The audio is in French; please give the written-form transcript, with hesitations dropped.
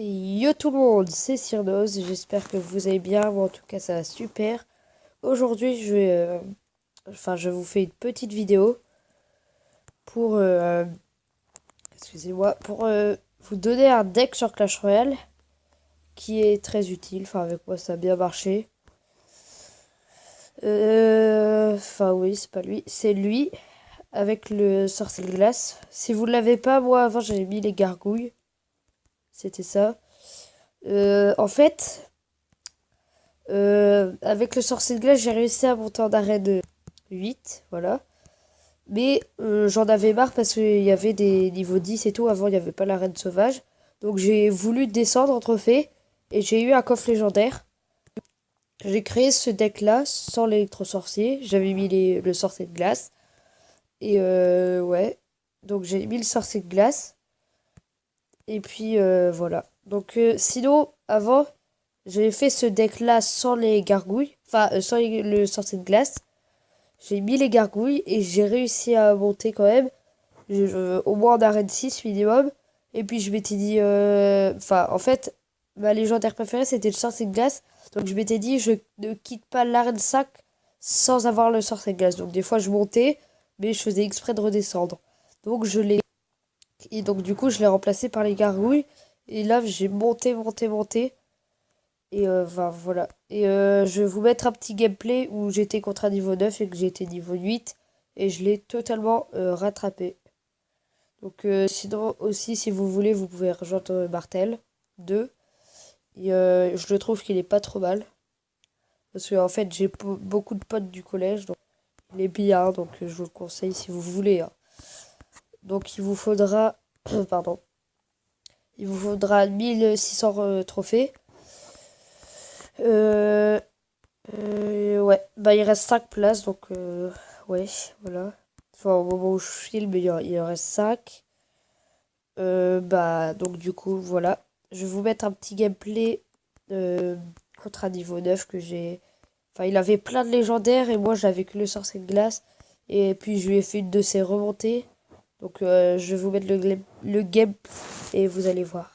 Yo tout le monde, c'est Cyrnos, j'espère que vous allez bien, moi en tout cas ça va super. Aujourd'hui je vous fais une petite vidéo pour, excusez-moi, pour vous donner un deck sur Clash Royale qui est très utile, enfin avec moi ça a bien marché. Enfin oui, c'est pas lui, c'est lui avec le sorcier de glace. Si vous ne l'avez pas, moi avant j'avais mis les gargouilles, c'était ça. En fait... avec le sorcier de glace, j'ai réussi à monter en arène 8, voilà. Mais j'en avais marre parce qu'il y avait des niveaux 10 et tout. Avant, il n'y avait pas l'arène sauvage. Donc j'ai voulu descendre en trophée et j'ai eu un coffre légendaire. J'ai créé ce deck-là sans l'électro-sorcier. J'avais mis le sorcier de glace. Et ouais. Donc j'ai mis le sorcier de glace. Et puis voilà. Donc sinon, avant, j'ai fait ce deck-là sans les gargouilles. Enfin, sans le sorcier de glace. J'ai mis les gargouilles et j'ai réussi à monter quand même. Au moins en arène 6 minimum. Et puis je m'étais dit... Enfin, en fait, ma légendaire préférée, c'était le sorcier de glace. Donc je m'étais dit, je ne quitte pas l'arène 5 sans avoir le sorcier de glace. Donc des fois, je montais, mais je faisais exprès de redescendre. Donc je l'ai... Et donc du coup, je l'ai remplacé par les gargouilles. Et là, j'ai monté. Et voilà. Et je vais vous mettre un petit gameplay où j'étais contre un niveau 9 et que j'étais niveau 8. Et je l'ai totalement rattrapé. Donc sinon aussi, si vous voulez, vous pouvez rejoindre Martel 2. Et je le trouve qu'il est pas trop mal. Parce qu'en fait, j'ai beaucoup de potes du collège. Donc il est bien, donc je vous le conseille si vous voulez, hein. Donc il vous faudra... pardon. Il vous faudra 1600 trophées. Ouais, bah il reste 5 places, donc ouais, voilà. Enfin, au moment où je filme, il en reste 5. Bah, donc du coup, voilà. Je vais vous mettre un petit gameplay contre un niveau 9 que j'ai... Enfin, il avait plein de légendaires et moi, j'avais que le sorcier de glace. Et puis, je lui ai fait une de ses remontées. Donc, je vais vous mettre le game et vous allez voir.